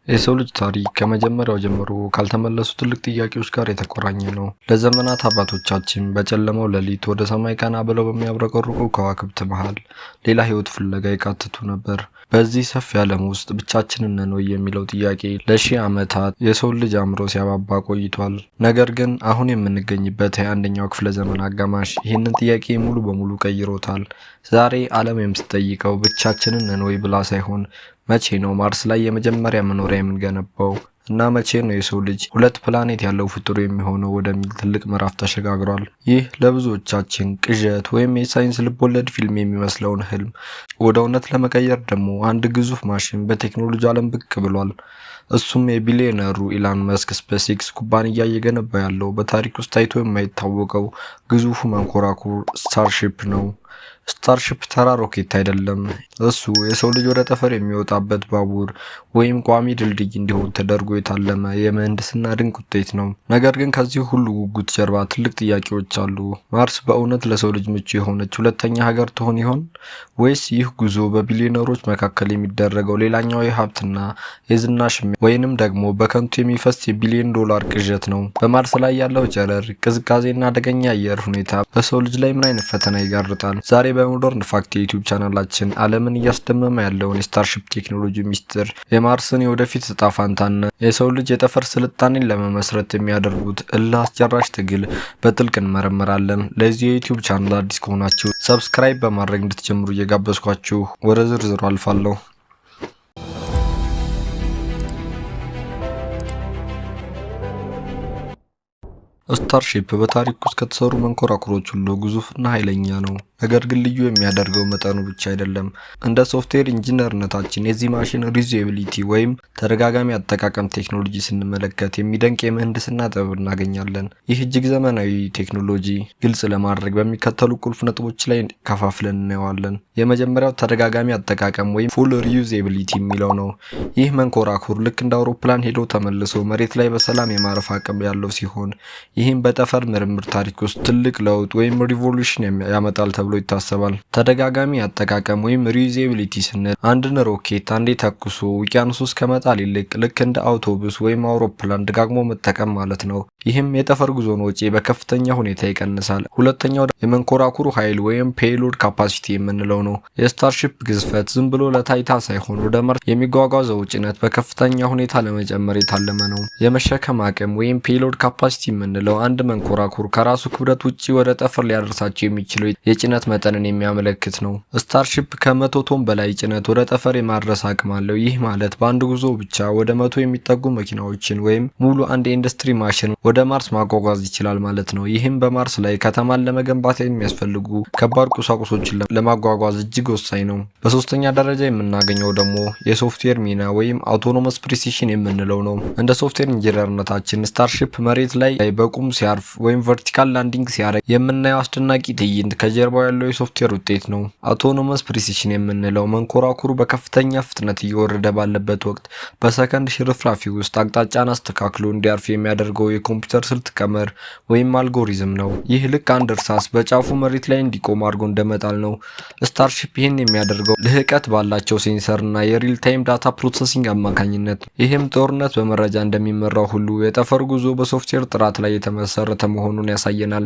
የሰው ልጅ ታሪክ ከመጀመሪያው ጀምሮ ካልተመለሱ ትልቅ ጥያቄዎች ጋር የተቆራኘ ነው። ለዘመናት አባቶቻችን በጨለማው ሌሊት ወደ ሰማይ ቀና ብለው በሚያብረቀርቁ ከዋክብት መሃል ሌላ ሕይወት ፍለጋ ይቃትቱ ነበር። በዚህ ሰፊ ዓለም ውስጥ ብቻችንን ነን ወይ የሚለው ጥያቄ ለሺህ ዓመታት የሰው ልጅ አእምሮ ሲያባባ ቆይቷል። ነገር ግን አሁን የምንገኝበት የ21ኛው ክፍለ ዘመን አጋማሽ ይህንን ጥያቄ ሙሉ በሙሉ ቀይሮታል። ዛሬ ዓለም የምትጠይቀው ብቻችንን ነን ወይ ብላ ሳይሆን መቼ ነው ማርስ ላይ የመጀመሪያ መኖሪያ የምንገነባው እና መቼ ነው የሰው ልጅ ሁለት ፕላኔት ያለው ፍጡር የሚሆነው ወደሚል ትልቅ ምዕራፍ ተሸጋግሯል። ይህ ለብዙዎቻችን ቅዠት ወይም የሳይንስ ልቦለድ ፊልም የሚመስለውን ህልም ወደ እውነት ለመቀየር ደግሞ አንድ ግዙፍ ማሽን በቴክኖሎጂ ዓለም ብቅ ብሏል። እሱም የቢሊዮነሩ ኢላን መስክ ስፔስኤክስ ኩባንያ እየገነባ ያለው በታሪክ ውስጥ ታይቶ የማይታወቀው ግዙፉ መንኮራኩር ስታርሺፕ ነው። ስታርሺፕ ተራ ሮኬት አይደለም። እሱ የሰው ልጅ ወደ ጠፈር የሚወጣበት ባቡር ወይም ቋሚ ድልድይ እንዲሆን ተደርጎ የታለመ የምህንድስና ድንቅ ውጤት ነው። ነገር ግን ከዚህ ሁሉ ጉጉት ጀርባ ትልቅ ጥያቄዎች አሉ። ማርስ በእውነት ለሰው ልጅ ምቹ የሆነች ሁለተኛ ሀገር ትሆን ይሆን? ወይስ ይህ ጉዞ በቢሊዮነሮች መካከል የሚደረገው ሌላኛው የሀብትና የዝና ሽሚያ ወይንም ደግሞ በከንቱ የሚፈስ የቢሊዮን ዶላር ቅዠት ነው? በማርስ ላይ ያለው ጨረር፣ ቅዝቃዜና አደገኛ አየር ሁኔታ በሰው ልጅ ላይ ምን አይነት ፈተና ይጋርጣል? ዛሬ በሞደርን ፋክት የዩቲዩብ ቻናላችን ዓለምን እያስደመመ ያለውን የስታርሺፕ ቴክኖሎጂ ሚስጥር፣ የማርስን የወደፊት እጣ ፈንታና የሰው ልጅ የጠፈር ስልጣኔን ለመመስረት የሚያደርጉት እልህ አስጨራሽ ትግል በጥልቅ እንመረምራለን። ለዚህ የዩቲዩብ ቻናል አዲስ ከሆናችሁ ሰብስክራይብ በማድረግ እንድትጀምሩ እየጋበዝኳችሁ ወደ ዝርዝሩ አልፋለሁ። ስታርሺፕ በታሪክ ውስጥ ከተሰሩ መንኮራኩሮች ሁሉ ግዙፍና ኃይለኛ ነው። ነገር ግን ልዩ የሚያደርገው መጠኑ ብቻ አይደለም። እንደ ሶፍትዌር ኢንጂነርነታችን የዚህ ማሽን ሪዩዛቢሊቲ ወይም ተደጋጋሚ አጠቃቀም ቴክኖሎጂ ስንመለከት የሚደንቅ የምህንድስና ጥበብ እናገኛለን። ይህ እጅግ ዘመናዊ ቴክኖሎጂ ግልጽ ለማድረግ በሚከተሉ ቁልፍ ነጥቦች ላይ ከፋፍለን እናየዋለን። የመጀመሪያው ተደጋጋሚ አጠቃቀም ወይም ፉል ሪዩዛቢሊቲ የሚለው ነው። ይህ መንኮራኩር ልክ እንደ አውሮፕላን ሄዶ ተመልሶ መሬት ላይ በሰላም የማረፍ አቅም ያለው ሲሆን ይህም በጠፈር ምርምር ታሪክ ውስጥ ትልቅ ለውጥ ወይም ሪቮሉሽን ያመጣል ተብሎ ይታሰባል። ተደጋጋሚ አጠቃቀም ወይም ሪዩዛቢሊቲ ስንል አንድን ሮኬት አንዴ ተኩሶ ውቅያኖስ ውስጥ ከመጣል ይልቅ ልክ እንደ አውቶቡስ ወይም አውሮፕላን ደጋግሞ መጠቀም ማለት ነው። ይህም የጠፈር ጉዞን ወጪ በከፍተኛ ሁኔታ ይቀንሳል። ሁለተኛው የመንኮራኩሩ ኃይል ወይም ፔይሎድ ካፓሲቲ የምንለው ነው። የስታርሺፕ ግዝፈት ዝም ብሎ ለታይታ ሳይሆን ወደ ማርስ የሚጓጓዘው ጭነት በከፍተኛ ሁኔታ ለመጨመር የታለመ ነው። የመሸከም አቅም ወይም ፔይሎድ ካፓሲቲ የምንለው አንድ መንኮራኩር ከራሱ ክብደት ውጪ ወደ ጠፈር ሊያደርሳቸው የሚችለው የጭነት መጠንን የሚያመለክት ነው። ስታርሺፕ ከ100 ቶን በላይ ጭነት ወደ ጠፈር የማድረስ አቅም አለው። ይህ ማለት በአንድ ጉዞ ብቻ ወደ 100 የሚጠጉ መኪናዎችን ወይም ሙሉ አንድ የኢንዱስትሪ ማሽን ወደ ማርስ ማጓጓዝ ይችላል ማለት ነው። ይህም በማርስ ላይ ከተማን ለመገንባት የሚያስፈልጉ ከባድ ቁሳቁሶችን ለማጓጓዝ እጅግ ወሳኝ ነው። በሶስተኛ ደረጃ የምናገኘው ደግሞ የሶፍትዌር ሚና ወይም አውቶኖመስ ፕሪሲሽን የምንለው ነው። እንደ ሶፍትዌር ኢንጂነርነታችን ስታርሺፕ መሬት ላይ በቁም ሲያርፍ ወይም ቨርቲካል ላንዲንግ ሲያደርግ የምናየው አስደናቂ ትዕይንት ከጀርባው ያለው የሶፍትዌር ውጤት ነው። አውቶኖመስ ፕሪሲሽን የምንለው መንኮራኩሩ በከፍተኛ ፍጥነት እየወረደ ባለበት ወቅት በሰከንድ ሽርፍራፊ ውስጥ አቅጣጫን አስተካክሎ እንዲያርፍ የሚያደርገው የኮምፒውተር ስልት ቀመር ወይም አልጎሪዝም ነው። ይህ ልክ አንድ እርሳስ በጫፉ መሬት ላይ እንዲቆም አድርጎ እንደመጣል ነው። ስታርሺፕ ይህን የሚያደርገው ልህቀት ባላቸው ሴንሰር እና የሪል ታይም ዳታ ፕሮሰሲንግ አማካኝነት፣ ይህም ጦርነት በመረጃ እንደሚመራው ሁሉ የጠፈር ጉዞ በሶፍትዌር ጥራት ላይ የተመሰረተ መሆኑን ያሳየናል።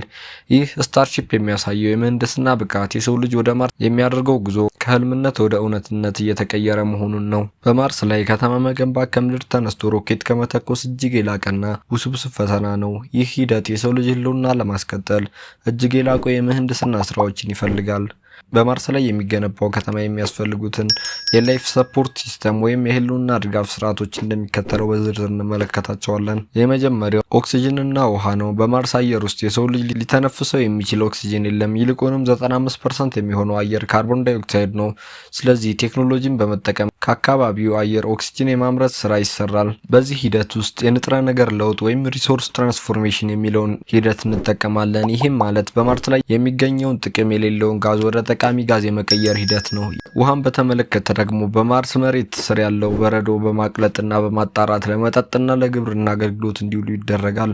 ይህ ስታርሺፕ የሚያሳየው የምህንድስና ብቃት የሰው ልጅ ወደ ማርስ የሚያደርገው ጉዞ ከህልምነት ወደ እውነትነት እየተቀየረ መሆኑን ነው። በማርስ ላይ ከተማ መገንባት ከምድር ተነስቶ ሮኬት ከመተኮስ እጅግ የላቀና ውስብስብ ፈተና ነው። ይህ ሂደት የሰው ልጅ ህልውና ለማስቀጠል እጅግ የላቁ የምህንድስና ስራዎችን ይፈልጋል። በማርስ ላይ የሚገነባው ከተማ የሚያስፈልጉትን የላይፍ ሰፖርት ሲስተም ወይም የህልውና ድጋፍ ስርዓቶች እንደሚከተለው በዝርዝር እንመለከታቸዋለን። የመጀመሪያው ኦክሲጅንና ውሃ ነው። በማርስ አየር ውስጥ የሰው ልጅ ሊተነፍሰው የሚችል ኦክሲጅን የለም። ይልቁንም 95% የሚሆነው አየር ካርቦን ዳይኦክሳይድ ነው። ስለዚህ ቴክኖሎጂን በመጠቀም ከአካባቢው አየር ኦክሲጅን የማምረት ስራ ይሰራል። በዚህ ሂደት ውስጥ የንጥረ ነገር ለውጥ ወይም ሪሶርስ ትራንስፎርሜሽን የሚለውን ሂደት እንጠቀማለን። ይህም ማለት በማርስ ላይ የሚገኘውን ጥቅም የሌለውን ጋዝ ወደ ጠቃሚ ጋዝ የመቀየር ሂደት ነው። ውሃን በተመለከተ ደግሞ በማርስ መሬት ስር ያለው በረዶ በማቅለጥና በማጣራት ለመጠጥና ለግብርና አገልግሎት እንዲውሉ ይደረጋል።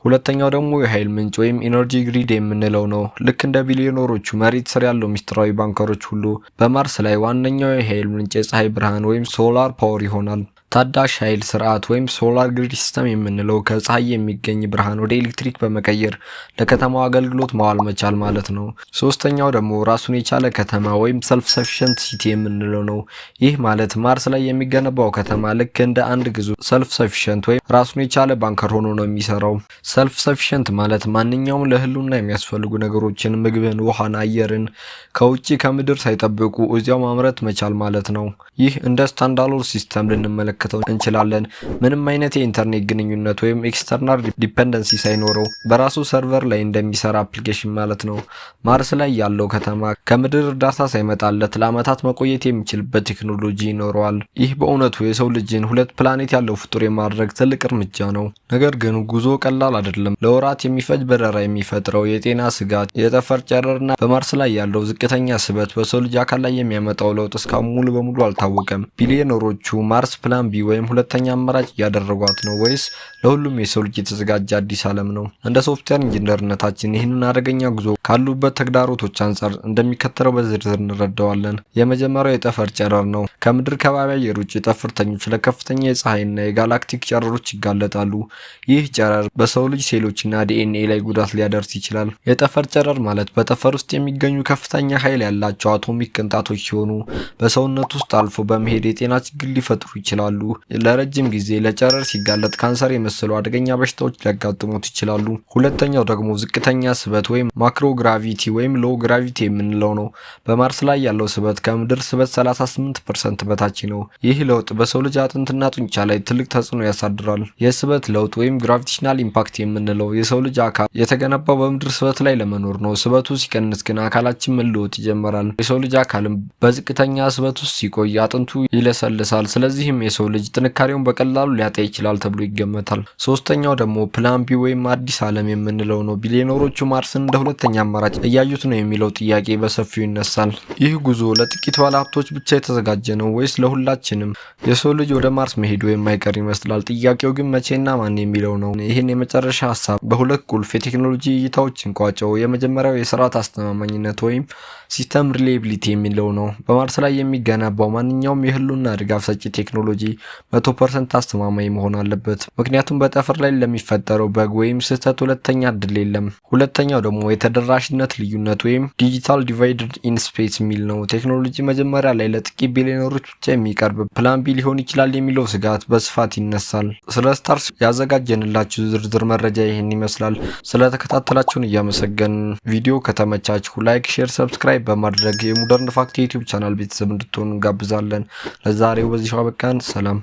ሁለተኛው ደግሞ የኃይል ምንጭ ወይም ኢነርጂ ግሪድ የምንለው ነው። ልክ እንደ ቢሊዮነሮቹ መሬት ስር ያለው ሚስጥራዊ ባንከሮች ሁሉ በማርስ ላይ ዋነኛው የኃይል ምንጭ የፀሐይ ብርሃን ወይም ሶላር ፓወር ይሆናል። ታዳሽ ኃይል ስርዓት ወይም ሶላር ግሪድ ሲስተም የምንለው ከፀሐይ የሚገኝ ብርሃን ወደ ኤሌክትሪክ በመቀየር ለከተማው አገልግሎት ማዋል መቻል ማለት ነው። ሶስተኛው ደግሞ ራሱን የቻለ ከተማ ወይም ሰልፍ ሰፊሸንት ሲቲ የምንለው ነው። ይህ ማለት ማርስ ላይ የሚገነባው ከተማ ልክ እንደ አንድ ግዙፍ ሰልፍ ሰፊሸንት ወይም ራሱን የቻለ ባንከር ሆኖ ነው የሚሰራው። ሰልፍ ሰፊሸንት ማለት ማንኛውም ለህልውና የሚያስፈልጉ ነገሮችን ምግብን፣ ውሃን፣ አየርን ከውጭ ከምድር ሳይጠብቁ እዚያው ማምረት መቻል ማለት ነው። ይህ እንደ ስታንዳርድ ሲስተም ልንመለከተው እንችላለን። ምንም አይነት የኢንተርኔት ግንኙነት ወይም ኤክስተርናል ዲፔንደንሲ ሳይኖረው በራሱ ሰርቨር ላይ እንደሚሰራ አፕሊኬሽን ማለት ነው። ማርስ ላይ ያለው ከተማ ከምድር እርዳታ ሳይመጣለት ለዓመታት መቆየት የሚችልበት ቴክኖሎጂ ይኖረዋል። ይህ በእውነቱ የሰው ልጅን ሁለት ፕላኔት ያለው ፍጡር የማድረግ ትልቅ እርምጃ ነው። ነገር ግን ጉዞ ቀላል አይደለም። ለወራት የሚፈጅ በረራ የሚፈጥረው የጤና ስጋት፣ የጠፈር ጨረርና በማርስ ላይ ያለው ዝቅተኛ ስበት በሰው ልጅ አካል ላይ የሚያመጣው ለውጥ እስካሁን ሙሉ በሙሉ አልታወቀም። ቢሊዮነሮቹ ማርስ ፕላን ቢ ወይም ሁለተኛ አማራጭ እያደረጓት ነው ወይስ ለሁሉም የሰው ልጅ የተዘጋጀ አዲስ ዓለም ነው? እንደ ሶፍትዌር ኢንጂነርነታችን ይህንን አደገኛ ጉዞ ካሉበት ተግዳሮቶች አንጻር እንደሚከተለው በዝርዝር እንረዳዋለን። የመጀመሪያው የጠፈር ጨረር ነው። ከምድር ከባቢ አየር ውጭ ጠፈርተኞች ለከፍተኛ የፀሐይና የጋላክቲክ ጨረሮች ይጋለጣሉ። ይህ ጨረር በሰው ልጅ ሴሎችና ዲኤንኤ ላይ ጉዳት ሊያደርስ ይችላል። የጠፈር ጨረር ማለት በጠፈር ውስጥ የሚገኙ ከፍተኛ ኃይል ያላቸው አቶሚክ ቅንጣቶች ሲሆኑ በሰውነት ውስጥ አልፎ በመሄድ የጤና ችግር ሊፈጥሩ ይችላሉ። ለረጅም ጊዜ ለጨረር ሲጋለጥ ካንሰር የመሰሉ አደገኛ በሽታዎች ሊያጋጥሙት ይችላሉ። ሁለተኛው ደግሞ ዝቅተኛ ስበት ወይም ማክሮ ግራቪቲ ወይም ሎ ግራቪቲ የምንለው ነው። በማርስ ላይ ያለው ስበት ከምድር ስበት 38% በታች ነው። ይህ ለውጥ በሰው ልጅ አጥንትና ጡንቻ ላይ ትልቅ ተጽዕኖ ያሳድራል። የስበት ለውጥ ወይም ግራቪቴሽናል ኢምፓክት የምንለው የሰው ልጅ አካል የተገነባው በምድር ስበት ላይ ለመኖር ነው። ስበቱ ሲቀንስ ግን አካላችን መለወጥ ይጀምራል። የሰው ልጅ አካልም በዝቅተኛ ስበት ውስጥ ሲቆይ አጥንቱ ይለሰልሳል። ስለዚህም የሰው ልጅ ጥንካሬውን በቀላሉ ሊያጣ ይችላል ተብሎ ይገመታል። ሶስተኛው ደግሞ ፕላን ቢ ወይም አዲስ ዓለም የምንለው ነው። ቢሊዮነሮቹ ማርስን እንደ ሁለተኛ አማራጭ እያዩት ነው የሚለው ጥያቄ በሰፊው ይነሳል። ይህ ጉዞ ለጥቂት ባለሀብቶች ብቻ የተዘጋጀ ነው ወይስ ለሁላችንም? የሰው ልጅ ወደ ማርስ መሄዱ የማይቀር ይመስላል። ጥያቄው ግን መቼና ማን የሚለው ነው። ይህን የመጨረሻ ሀሳብ በሁለት ቁልፍ የቴክኖሎጂ እይታዎች እንቋጨው። የመጀመሪያው የስርዓት አስተማማኝነት ወይም ሲስተም ሪሌቢሊቲ የሚለው ነው። በማርስ ላይ የሚገነባው ማንኛውም የህልውና ድጋፍ ሰጪ ቴክኖሎጂ 100% አስተማማኝ መሆን አለበት። ምክንያቱም በጠፈር ላይ ለሚፈጠረው በግ ወይም ስህተት ሁለተኛ እድል የለም። ሁለተኛው ደግሞ የተደራሽነት ልዩነት ወይም ዲጂታል ዲቫይድድ ኢን ስፔስ የሚል ነው። ቴክኖሎጂ መጀመሪያ ላይ ለጥቂት ቢሊዮነሮች ብቻ የሚቀርብ ፕላን ቢ ሊሆን ይችላል የሚለው ስጋት በስፋት ይነሳል። ስለ ስታርስ ያዘጋጀንላችሁ ዝርዝር መረጃ ይህን ይመስላል። ስለተከታተላችሁን እያመሰገን ቪዲዮ ከተመቻችሁ ላይክ፣ ሼር፣ ሰብስክራይብ በማድረግ የሞደርን ፋክት የዩቲዩብ ቻናል ቤተሰብ እንድትሆኑ እንጋብዛለን። ለዛሬው በዚህ አበቃን። ሰላም።